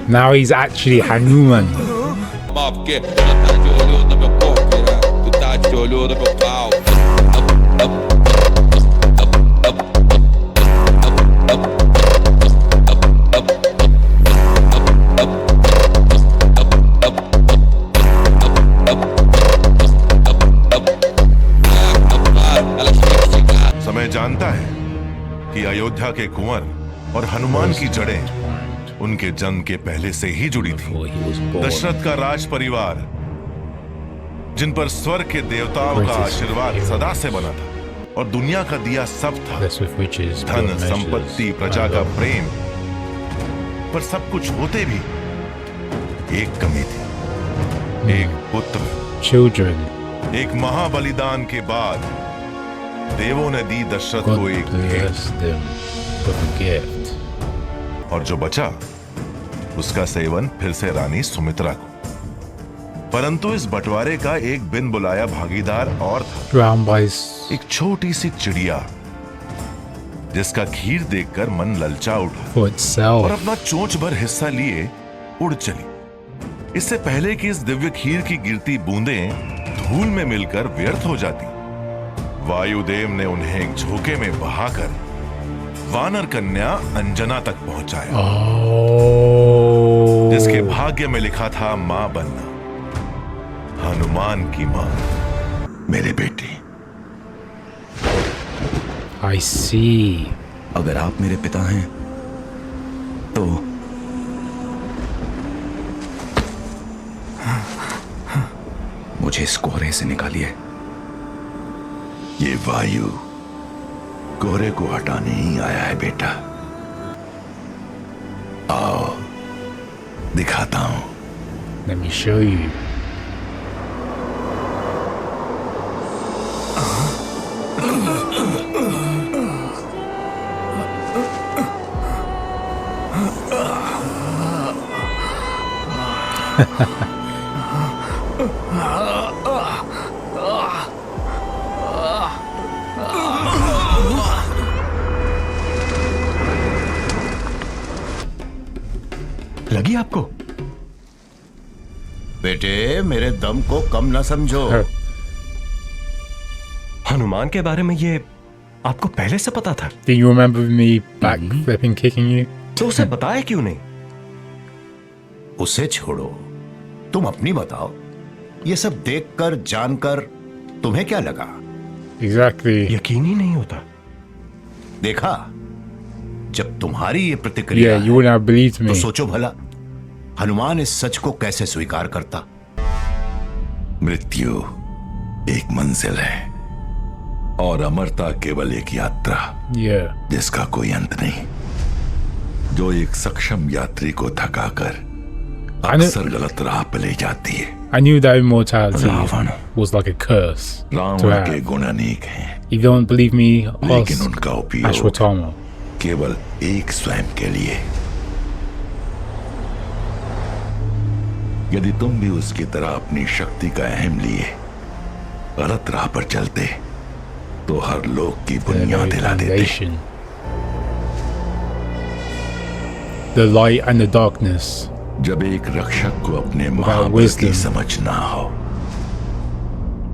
Now he's actually Hanuman. Porque tu tá de olho no meu corpo, né? Tu tá de olho no meu pau. समय जानता है कि अयोध्या के कुंवर और हनुमान की जड़ें उनके जन्म के पहले से ही जुड़ी थी। Before he was born. Dasharath का राज परिवार, जिन पर स्वर्ग के देवताओं का आशीर्वाद सदा से बना था और दुनिया का दिया सब था, That's with riches, धन, pure संपत्ति, measures, प्रजा का and प्रेम, पर सब कुछ होते भी एक कमी थी, एक पुत्र। children. एक महाबलिदान के बाद देवों ने दी दशरथ God को एक भेंट, bless them with a gift. और जो बचा उसका सेवन फिर से रानी सुमित्रा को। परंतु इस बंटवारे का एक बिन बुलाया भागीदार और था, Drowned by एक छोटी सी चिड़िया जिसका खीर देखकर मन ललचा उठा for और itself. अपना चोंच भर हिस्सा लिए उड़ चली। इससे पहले कि इस दिव्य खीर की गिरती बूंदें धूल में मिलकर व्यर्थ हो जाती, वायुदेव ने उन्हें एक झोंके में बहाकर वानर कन्या अंजना तक पहुंचाया, Oh. जिसके भाग्य में लिखा था मां बनना, हनुमान की मां। मेरे बेटे, I see. अगर आप मेरे पिता हैं तो मुझे इस कोहरे से निकालिए। ये वायु कोहरे को हटाने ही आया है बेटा। आओ दिखाता हूं। Let me show you. लगी आपको? बेटे, मेरे दम को कम न समझो। हनुमान के बारे में ये आपको पहले से पता था? Do you remember me backflipping, kicking you? तो उसे बताया क्यों नहीं? उसे छोड़ो, तुम अपनी बताओ। ये सब देखकर जानकर तुम्हें क्या लगा? Exactly. यकीन ही नहीं होता। देखा, जब तुम्हारी ये प्रतिक्रिया Yeah, you wouldn't have believed तो me. सोचो भला हनुमान इस सच को कैसे स्वीकार करता। मृत्यु एक मंजिल है और अमरता केवल एक यात्रा Yeah. जिसका कोई अंत नहीं, जो एक सक्षम यात्री को थकाकर अक्सर गलत राह पे ले जाती है। I knew that immortality Ravan was like a curse to Ravan के have. गुण अनेक हैं, If you don't believe me, लेकिन ask उनका उपयोग Ashwatthama. केवल एक स्वयं के लिए। यदि तुम भी उसकी तरह अपनी शक्ति का अहम लिए गलत राह पर चलते तो हर लोक की The बुनियाद very हिला देते। foundation. The light and the darkness. जब एक रक्षक को अपने Without महाबल की wisdom. समझ ना हो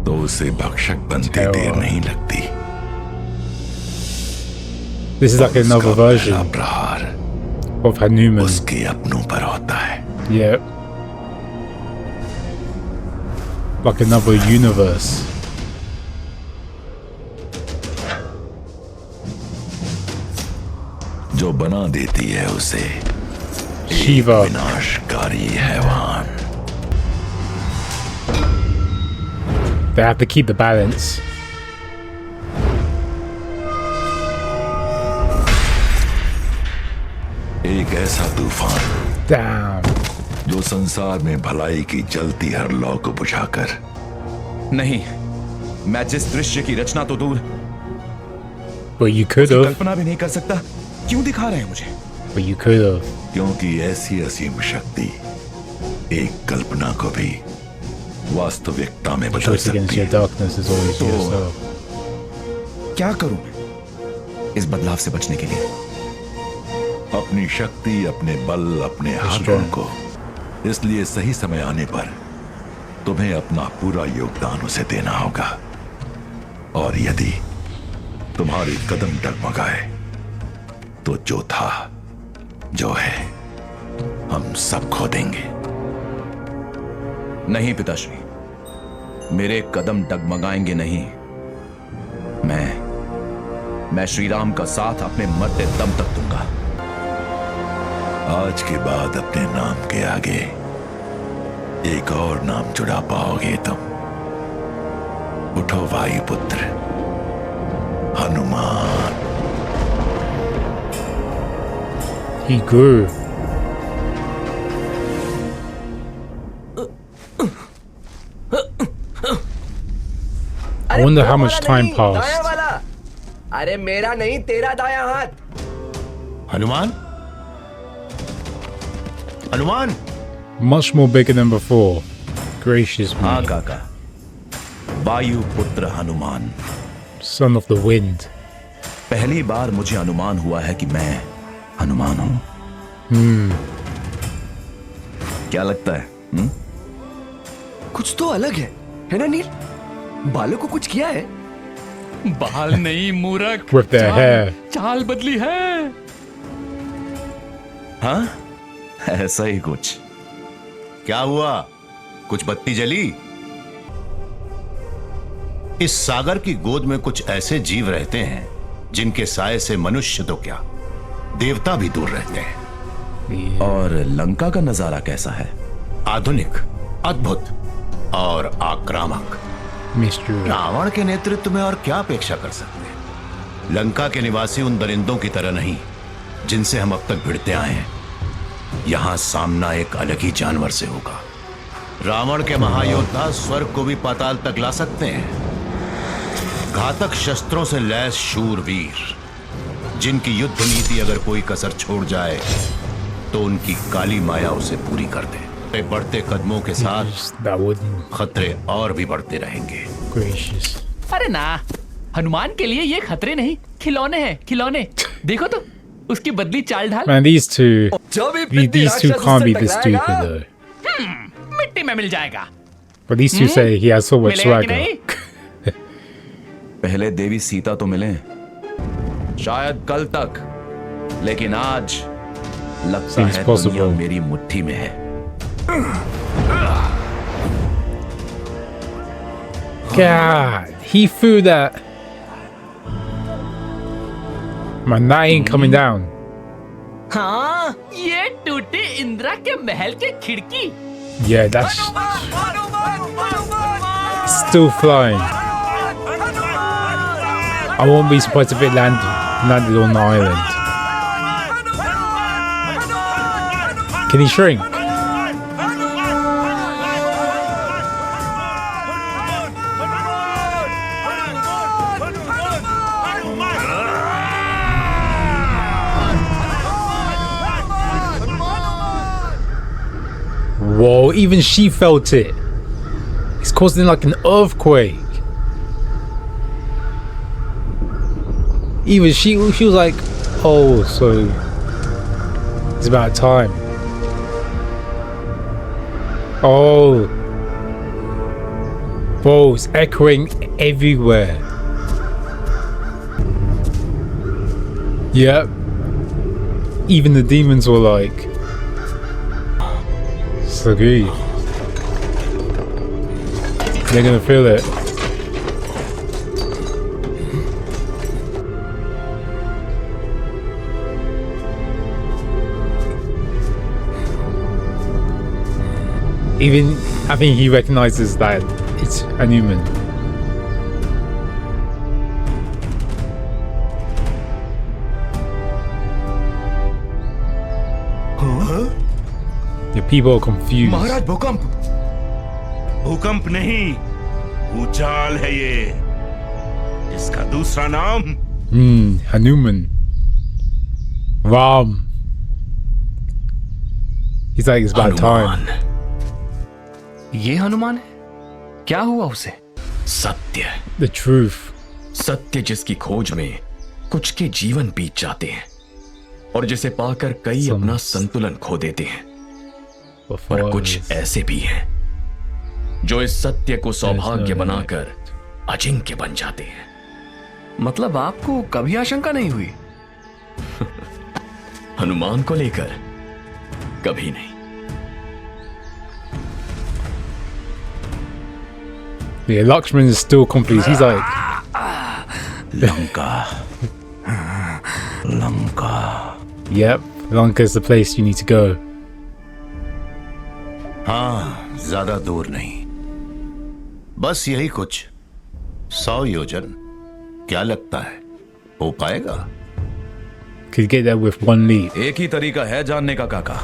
तो उसे भक्षक बनते Terror. देर नहीं लगती। This is like उसका another पहला version प्रहार of Hanuman. उसके अपनों पर होता है। Yeah. Like another universe. जो बना देती है उसे Shiva. विनाशकारी हैवान। They have to keep the balance. एक ऐसा तूफान Damn. जो संसार में भलाई की जलती हर लौ को बुझाकर नहीं, मैं जिस दृश्य की रचना तो दूर, But you could have. कल्पना भी नहीं कर सकता। क्यों दिखा रहे हैं मुझे? But you could have. क्योंकि ऐसी असीम शक्ति एक कल्पना को भी वास्तविकता में बदल Choice against सकती your है। darkness is always So- yourself. क्या करूं मैं इस बदलाव से बचने के लिए? अपनी शक्ति, अपने बल, अपने हाथों को। इसलिए सही समय आने पर तुम्हें अपना पूरा योगदान उसे देना होगा। और यदि तुम्हारी कदम डगमगाए तो जो था, जो है, हम सब खो देंगे। नहीं पिताश्री, मेरे कदम डगमगाएंगे नहीं। मैं श्री राम का साथ अपने मरते दम तक दूंगा। आज के बाद अपने नाम के आगे एक और नाम जुड़ा पाओगे तुम। उठो वायुपुत्र Hanuman. He grew. I wonder how much time passed. अरे मेरा नहीं, तेरा दाया हाथ। Hanuman, Hanuman. Much more bigger than before. Gracious हाँ me. काका, वायुपुत्र Hanuman. Son of the wind. पहली बार मुझे अनुमान हुआ है कि मैं हनुमान हूं। क्या लगता है? कुछ तो अलग है ना नील? बालों को कुछ किया है? बाल नहीं मूर्ख, With their hair. चाल बदली है। हाँ, ऐसा ही कुछ। क्या हुआ? कुछ बत्ती जली? इस सागर की गोद में कुछ ऐसे जीव रहते हैं जिनके साए से मनुष्य तो क्या, देवता भी दूर रहते हैं। और लंका का नजारा कैसा है? आधुनिक, अद्भुत और आक्रामक। Mystery. रावण के नेतृत्व में और क्या अपेक्षा कर सकते हैं? लंका के निवासी उन दरिंदों की तरह नहीं जिनसे हम अब तक भिड़ते आए हैं। यहां सामना एक अलग ही जानवर से होगा। रावण के महायोद्धा स्वर्ग को भी पाताल तक ला सकते हैं। घातक शस्त्रों से लैस शूरवीर, जिनकी युद्ध नीति अगर कोई कसर छोड़ जाए तो उनकी काली माया उसे पूरी कर दे। बढ़ते कदमों के साथ That wouldn't. खतरे और भी बढ़ते रहेंगे। Gracious. अरे ना, हनुमान के लिए ये खतरे नहीं, खिलौने हैं, खिलौने। देखो तो उसकी बदली चाल ढाल। Man, these two. जब भी These two राक्षस can't be उससे this टकराएगा, stupid though. मिट्टी में मिल जाएगा। But these two say he has so much मिलेगा कि swagger. नहीं? पहले देवी सीता तो मिले, शायद कल तक, लेकिन आज लगता Seems है possible. दुनिया मेरी मुट्ठी में है। God, he threw that. Man, that ain't coming down. हाँ, ये टूटी इंदिरा के महल के खिड़की। Yeah, that's still flying. I won't be surprised if it landed on the island. Can he shrink? Whoa, even she felt it. It's causing like an earthquake. Even she was like, oh, so it's about time. Oh. Bro, it's echoing everywhere. Yep. Even the demons were like, Sagi. They're gonna feel it. Even, I think he recognizes that it's a human. The people are confused. महाराज भूकंप। भूकंप नहीं, भूचाल है ये, इसका दूसरा नाम Hanuman. Ram. He's like, it's about time. ये हनुमान है? क्या हुआ उसे? सत्य, The truth. सत्य जिसकी खोज में कुछ के जीवन बीत जाते हैं, और जिसे पाकर कई अपना संतुलन खो देते हैं। पर कुछ ऐसे भी हैं जो इस सत्य को सौभाग्य बनाकर अजिंक्य बन जाते हैं। मतलब आपको कभी आशंका नहीं हुई? हनुमान को लेकर कभी नहीं। Yeah, Lakshman is still confused. He's like, Lanka, Lanka. yep, Lanka is the place you need to go. हाँ, ज्यादा दूर नहीं, बस यही कुछ 100 योजन। क्या लगता है हो पाएगा? Could get there with one leap एक ही तरीका है जानने का काका,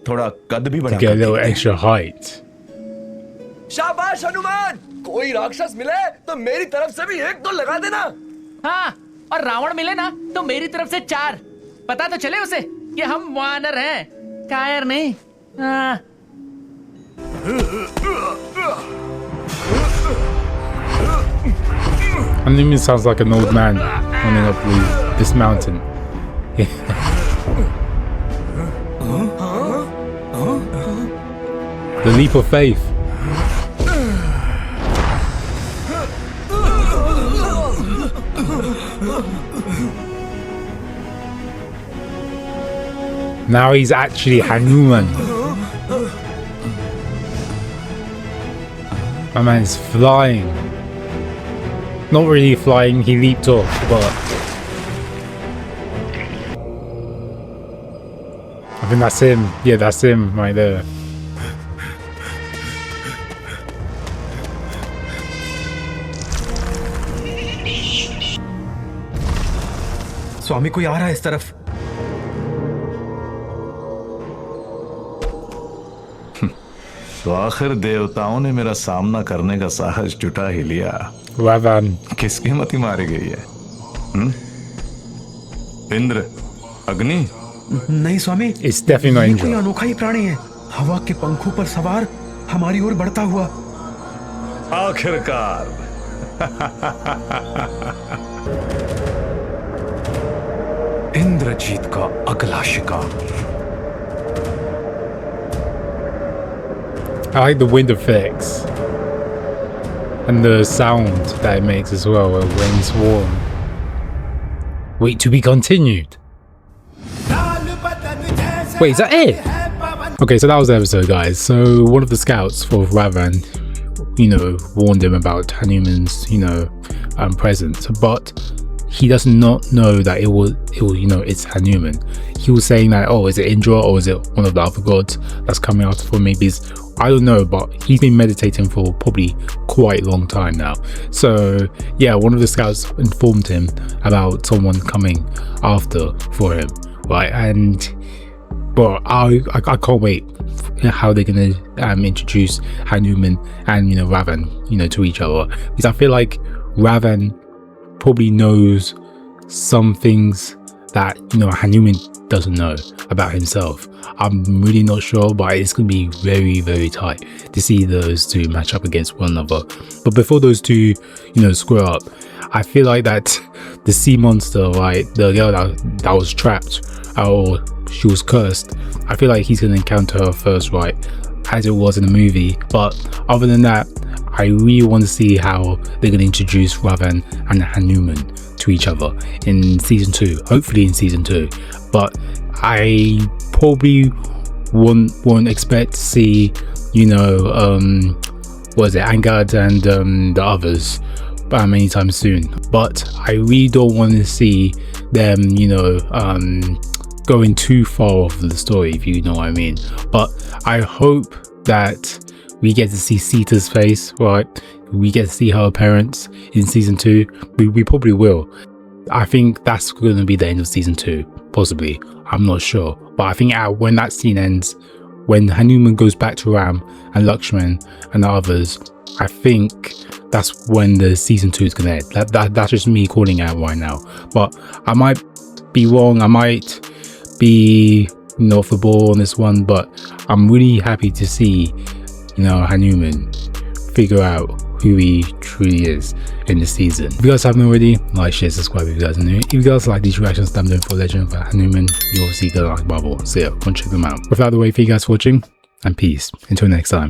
थोड़ा कद भी बढ़ा to get a little कर देखते extra height. शाबाश हनुमान, कोई राक्षस मिले तो मेरी तरफ से भी 1-2 लगा देना। हाँ, और रावण मिले ना तो मेरी तरफ से 4। पता तो चले उसे कि हम वानर हैं, कायर नहीं। हाँ। Hanuman sounds like an old man running up this mountain. The leap of faith. Now he's actually Hanuman. My man's flying. Not really flying, he leaped off, but I think that's him. Yeah, that's him right there. स्वामी कोई आ रहा है इस तरफ। तो आखिर देवताओं ने मेरा सामना करने का साहस जुटा ही लिया। Ravan. किसकी मति मारी गई है? इंद्र, अग्नि? नहीं स्वामी, It's definitely not ये कोई Indra. अनोखा ही प्राणी है, हवा के पंखों पर सवार, हमारी ओर बढ़ता हुआ। आखिरकार इंद्रजीत का अगला शिकार। I like the wind effects and the sound that it makes as well when it's warm. Wait, to be continued. Wait, is that it? Okay, so that was the episode, guys. So one of the scouts for Ravan, warned him about Hanuman's, presence, but he does not know that it's Hanuman. He was saying that, oh, is it Indra or is it one of the other gods that's coming out for maybe? I don't know, but he's been meditating for probably quite a long time now. So yeah, one of the scouts informed him about someone coming after for him, right? And but I can't wait how they're gonna introduce Hanuman and Ravan to each other, because I feel like Ravan probably knows some things that Hanuman doesn't know about himself. I'm really not sure, but it's gonna be very, very tight to see those two match up against one another. But before those two square up, I feel like that the sea monster, right, the girl that was trapped or she was cursed, I feel like he's gonna encounter her first, right, as it was in the movie. But other than that, I really want to see how they're going to introduce Ravan and Hanuman to each other in season 2, hopefully in season 2. But I probably won't expect to see Angad and the others anytime soon. But I really don't want to see them going too far off the story, if you know what I mean. But I hope that we get to see Sita's face, right? We get to see her appearance in season 2. We probably will. I think that's going to be the end of season 2, possibly. I'm not sure. But I think when that scene ends, when Hanuman goes back to Ram and Lakshman and the others, I think that's when the season 2 is going to end. That's just me calling out right now. But I might be wrong. I might be off the ball on this one. But I'm really happy to see Hanuman figure out who he truly is in this season. If you guys haven't already, like, share, subscribe if you guys are new. If you guys like these reactions that I'm doing for Legend of Hanuman, you obviously gonna like Marvel, so yeah, go and check them out. Without the way, thank you guys for watching, and peace. Until next time.